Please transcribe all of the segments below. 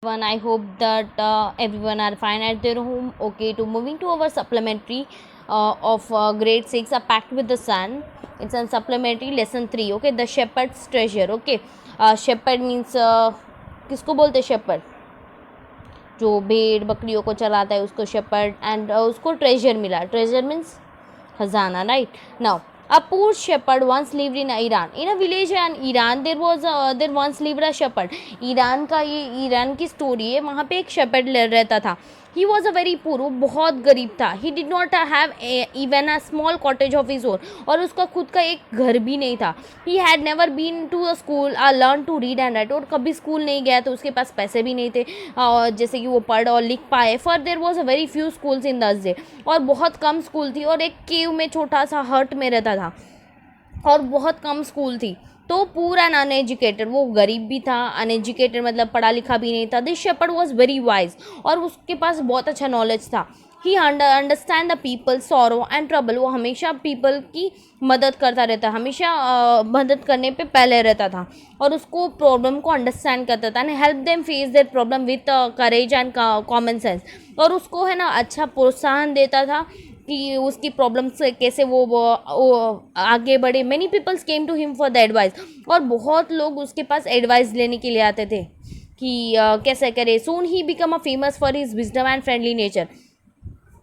One, I hope that everyone are fine at their home. Okay, to moving to our supplementary of grade 6, a pact with the sun. It's a supplementary lesson 3. Okay, the shepherd's treasure. Okay, shepherd means किसको बोलते shepherd? जो भेड़ बकरियों को चलाता है उसको shepherd, and उसको treasure मिला. Treasure means खजाना, right? Now, a poor shepherd once lived in Iran. In a village in Iran, there once lived a shepherd. Iran की स्टोरी है. वहाँ पे एक shepherd रहता था. He was a very poor. वो बहुत गरीब था. He did not have even a small cottage of his own. और उसका खुद का एक घर भी नहीं था. He had never been to a school or learned to read and write. और कभी स्कूल नहीं गया, तो उसके पास पैसे भी नहीं थे जैसे कि वो पढ़ और लिख पाए. For there was a very few schools in those days. और बहुत कम स्कूल थी, और एक केव में छोटा सा हट में रहता था, और बहुत कम स्कूल थी. तो पूरा अनएजुकेटेड, वो गरीब भी था, अनएजुकेटेड मतलब पढ़ा लिखा भी नहीं था. This shepherd was very wise, और उसके पास बहुत अच्छा नॉलेज था. He understand the people sorrow and trouble. वो हमेशा पीपल की मदद करता रहता, हमेशा मदद करने पे पहले रहता था, और उसको प्रॉब्लम को अंडरस्टैंड करता था. And help them face their problem with courage and common sense. और उसको है ना अच्छा प्रोत्साहन देता था कि उसकी प्रॉब्लम से कैसे वो आगे बढ़े. Many peoples came to him for the advice. और बहुत लोग उसके पास एडवाइस लेने के लिए आते थे कि कैसे करे. Soon he become a famous for his wisdom and friendly nature.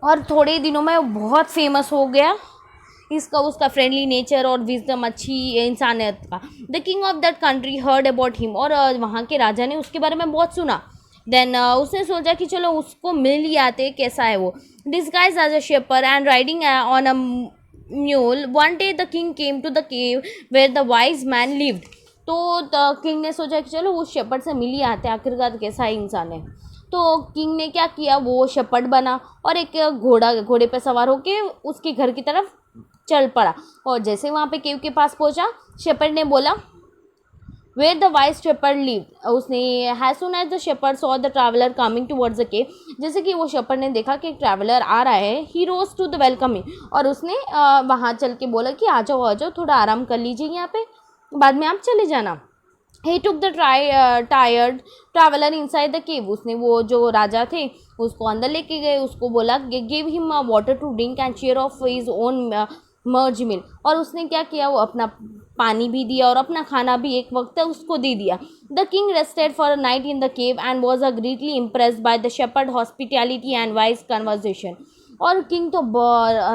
और थोड़े दिनों में वो बहुत फेमस हो गया उसका फ्रेंडली नेचर और विजडम, अच्छी इंसानियत का. The king of that country heard about him. और वहाँ के राजा ने उसके बारे में बहुत सुना. देन उसने सोचा कि चलो उसको मिल ही आते कैसा है वो. disguised as a shepherd and riding on a mule, one day the king came to the cave where the wise man lived. तो द किंग ने सोचा कि चलो उस शेपर्ड से मिल ही आते, आखिरकार कैसा इंसान है. तो किंग ने क्या किया, वो शेपर्ड बना और एक घोड़े पे सवार होके उसके घर की तरफ चल पड़ा. और जैसे वहाँ पे केव के पास पहुँचा, शेपर्ड ने बोला where the wise shepherd lived. उसने as soon as the shepherd saw the traveler coming towards the cave, जैसे कि वो shepherd ने देखा कि एक ट्रैवलर आ रहा है, he rose to the welcome him. और उसने वहाँ चल के बोला कि आ जाओ थोड़ा आराम कर लीजिए यहाँ पे, बाद में आप चले जाना. He took the tired traveler inside the cave. उसने वो जो राजा थे उसको अंदर लेके गए, उसको बोला give him water to drink and share of his own merge meal. और उसने क्या किया, वो अपना पानी भी दिया और अपना खाना भी एक वक्त उसको दे दिया. The king rested for a night in the cave and was greatly impressed by the shepherd hospitality and wise conversation. और किंग तो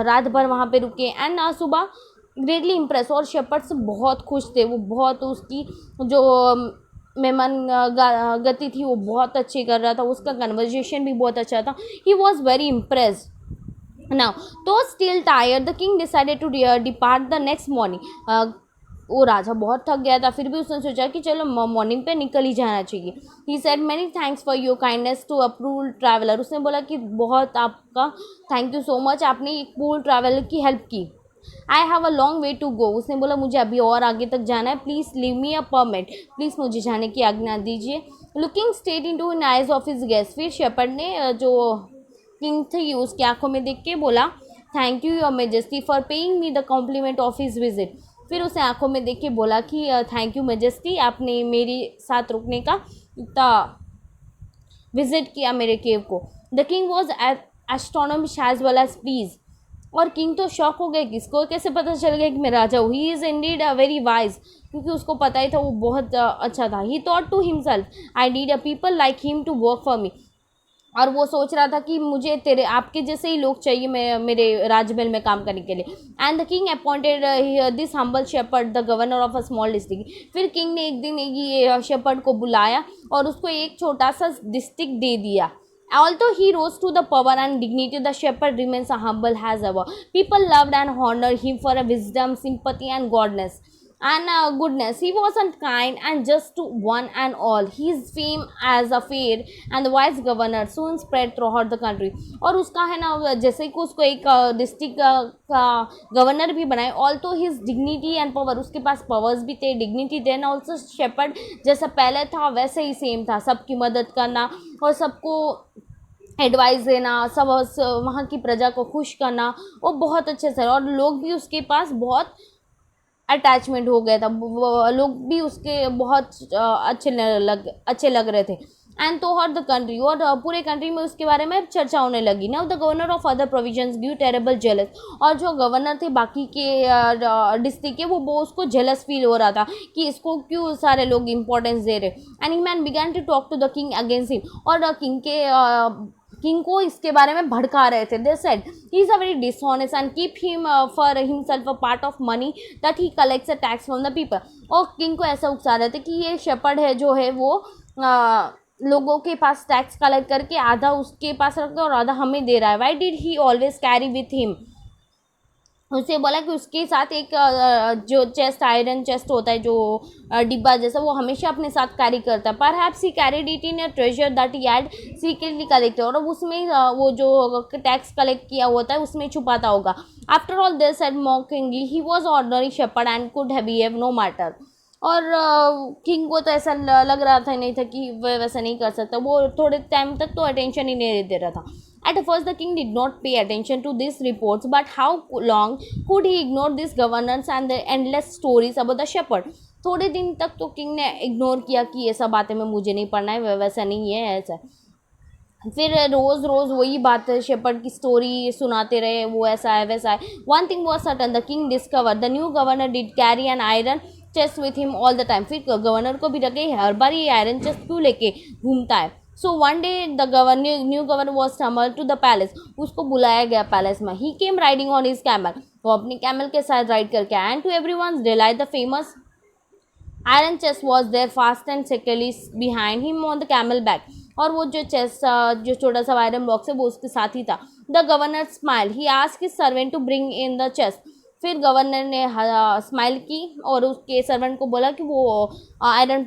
रात भर वहाँ पे रुके एंड सुबह ग्रेटली इम्प्रेस, और शेपर्ड से बहुत खुश थे. वो बहुत उसकी जो मेहमान गति थी वो बहुत अच्छी कर रहा था, उसका कन्वर्सेशन भी बहुत अच्छा था. He was very impressed. Now, though still tired, the king decided to depart the next morning. वो राजा बहुत थक गया था, फिर भी उसने सोचा कि चलो मॉर्निंग पे निकल ही जाना चाहिए. He said many thanks for your kindness to a poor traveler. उसने बोला कि बहुत आपका थैंक यू सो मच, आपने एक poor traveler की हेल्प की. I have a long way to go. उसने बोला मुझे अभी और आगे तक जाना है. Please leave me a permit. Please मुझे जाने की आज्ञा दीजिए. Looking straight into the eyes of his guest, फिर शेपर्ड ने जो किंग थी उसकी आंखों में देख के बोला thank you your majesty for paying me the compliment of his visit. फिर उसे आंखों में देख के बोला कि थैंक यू मेजेस्टी, आपने मेरे साथ रुकने का इतना विजिट किया मेरे केव को. The king was astronomist as well as please. और किंग तो शॉक हो गए, किसको कैसे पता चल गया कि मैं राजा हूँ. He is indeed a very wise, क्योंकि उसको पता ही था वो बहुत अच्छा था. He thought to himself I need a people like him to work for me. और वो सोच रहा था कि मुझे आपके जैसे ही लोग चाहिए मेरे राजमहल में काम करने के लिए. And the king appointed this humble shepherd the governor of a small district. फिर किंग ने एक दिन ये शेपर्ड को बुलाया और उसको एक छोटा सा डिस्ट्रिक्ट दे दिया. Although he rose to the power and dignity, the shepherd remains a humble as ever. People loved and honored him for a wisdom, sympathy, and goodness. He wasn't kind and just to one and all. His fame as a fair and the wise governor soon spread throughout the country. और उसका है ना जैसे कि उसको एक district का governor भी बनाए. Also his dignity and power, उसके पास पावर्स भी थे, डिग्निटी थे. ऑल्सो शेपर्ड जैसा पहले था वैसे ही सेम था, सबकी मदद करना और सबको एडवाइस देना, सब वहाँ की प्रजा को खुश करना, वो बहुत अच्छे से. और लोग भी उसके पास बहुत अटैचमेंट हो गया था, लोग भी उसके बहुत अच्छे लग रहे थे. एंड तो हर द कंट्री, और पूरे कंट्री में उसके बारे में चर्चा होने लगी। Now the governor of other provisions give terrible jealous, और जो गवर्नर थे बाकी के डिस्ट्रिक्ट के, वो उसको जेलस फील हो रहा था कि इसको क्यों सारे लोग इंपॉर्टेंस दे रहे। And he man began to talk to the king against him, और किंग को इसके बारे में भड़का रहे थे। They said he is a very dishonest and keep him for himself a part of money that he collects a tax from the people. और king को ऐसा उकसा रहे थे कि ये शेपर्ड है जो है वो लोगों के पास टैक्स कलेक्ट करके आधा उसके पास रखता है और आधा हमें दे रहा है। Why did he always carry with him, उससे बोला कि उसके साथ एक जो चेस्ट, आयरन चेस्ट होता है जो डिब्बा जैसा, वो हमेशा अपने साथ कैरी करता है। Perhaps he carried it in a treasure that he had secretly collected, और उसमें वो जो टैक्स कलेक्ट किया होता है उसमें छुपाता होगा। After all they said mockingly he was ordinary shepherd and could behave no matter. और किंग को तो ऐसा लग रहा था नहीं था कि वह वैसा नहीं कर सकता, वो थोड़े टाइम तक तो अटेंशन ही नहीं दे रहा था। At first, the king did not pay attention to these reports, but how long could he ignore these governors and the endless stories about the shepherd? थोड़े दिन तक तो किंग ने इग्नोर किया कि ये सब बातें में मुझे नहीं पढ़ना है, वैसा नहीं है ऐसा। फिर रोज़ रोज़ वही बात शेपर्ड की स्टोरी सुनाते रहे, वो ऐसा है वैसा है। One thing was certain, the king discover the new governor did carry an iron chest with him all the time. फिर गवर्नर को भी लगे हर बार ये आयरन चेस्ट क्यों लेके घूमता है। So one day the new governor was summoned to the palace, उसको बुलाया गया पैलेस में। He came riding on his camel, वो अपने कैमल के साथ राइड करके आया। And to every one delight the famous iron chest was there fast and securely behind him on the camel back, और वो जो चेस्ट जो छोटा सा आयरन बॉक्स है वो उसके साथ ही था। The governor smile, he asked his servant to bring in the chest. फिर गवर्नर ने स्माइल की और उसके सर्वेंट को बोला कि वो आयरन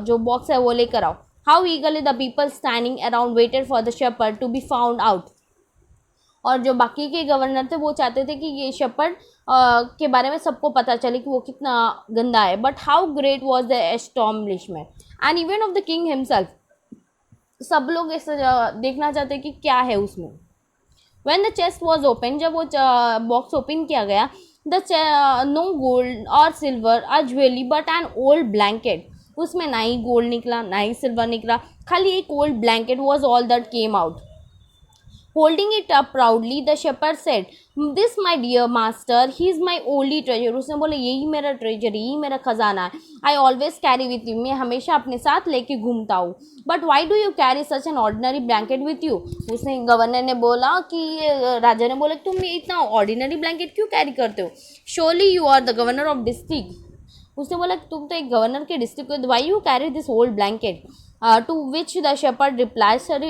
जो बॉक्स है वो लेकर आओ। How eagerly the people standing around waited for the shepherd to be found out, और जो बाकी के गवर्नर थे वो चाहते थे कि ये शेपर्ड के बारे में सबको पता चले कि वो कितना गंदा है। But how great was the establishment and even of the king himself, सब लोग ऐसे देखना चाहते कि क्या है उसमें। When the chest was open, जब वो बॉक्स ओपन किया गया, द नो गोल्ड और सिल्वर और jewellery but an old blanket, उसमें ना ही गोल्ड निकला ना ही सिल्वर निकला, खाली एक old blanket was all that came out. Holding it up proudly the shepherd said, this my dear master, he is my only treasure. उसने बोला यही मेरा ट्रेजर, यही मेरा खजाना है। I always carry with you, मैं हमेशा अपने साथ लेके घूमता हूँ। But why do you carry such an ordinary blanket with you, उसने गवर्नर ने बोला कि राजा ने बोला तुम इतना ऑर्डिनरी ब्लैंकेट क्यों कैरी करते हो। Surely you are the governor of district, उसने बोला तुम तो एक गवर्नर के डिस्ट्रिक्ट हो, why you carry this old blanket. To which the shepherd reply, sir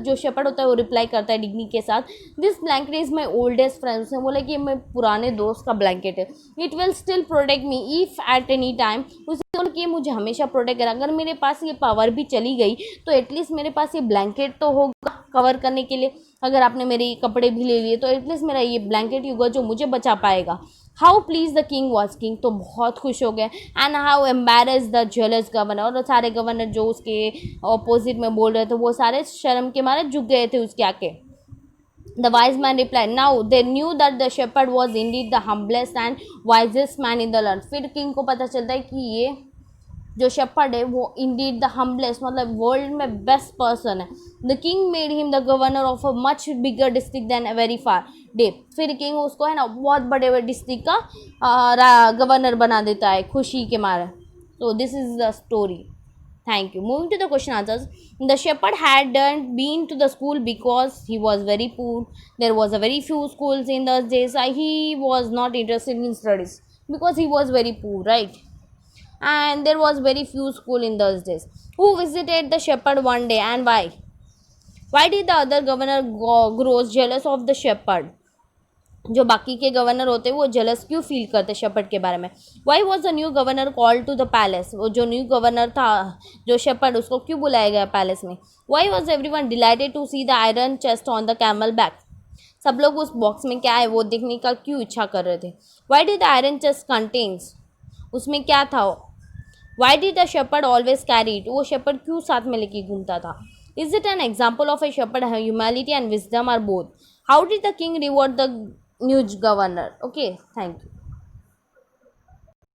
जो शेपर्ड होता है वो रिप्लाई करता है डिग्नी के साथ, this blanket is my oldest friend. उसने बोला कि मैं पुराने दोस्त का ब्लैंकेट है। It will still protect me if at any time, उसने बोला कि मुझे हमेशा प्रोटेक्ट करें, अगर मेरे पास ये पावर भी चली गई तो एटलीस्ट मेरे पास ये ब्लैंकेट तो होगा कवर करने के लिए। अगर आपने मेरे कपड़े भी ले लिए तो एटलीस्ट मेरा ये ब्लैंकेट ही होगा जो मुझे बचा पाएगा। How please the king was, king तो बहुत खुश हो गए। And how embarrass the jealous governor, और सारे गवर्नर जो उसके ऑपोजिट में बोल रहे थे वो सारे शर्म के मारे झुक गए थे उसके आके। The wise man reply, now they knew that the shepherd was indeed the humblest and wisest man in the land. फिर किंग को पता चलता है कि ये जो शेपर्ड है वो इंडीड द हम्बलेस्ट, मतलब वर्ल्ड में बेस्ट पर्सन है। The king made him the governor of a much bigger district then a very far day. फिर किंग उसको है ना बहुत बड़े बड़े डिस्ट्रिक्ट का गवर्नर बना देता है खुशी के मारे। तो this is the story. Thank you. Moving to the question answers. The shepherd hadn't been to the school because he was very poor. There was a very few schools in those days. He was not interested in studies because he was very poor, right? And there was very few school in those days. Who visited the shepherd one day and why? Why did the other governor grows jealous of the shepherd? जो बाकी के governor होते हैं वो jealous क्यों feel करते shepherd के बारे में। Why was the new governor called to the palace, वो जो न्यू गवर्नर था जो शेपर्ड उसको क्यों बुलाया गया पैलेस में। Why was every one delighted to see the iron chest on the camel back, सब लोग उस बॉक्स में क्या है वो देखने का क्यों इच्छा कर रहे थे। Why did the iron chest contents, उसमें क्या था। Why did the shepherd always carry it, वो शेपर्ड क्यों साथ में लेके घूमता था। Is it an example of a shepherd humanity and wisdom or both. How did the king reward the new governor. Okay, thank you.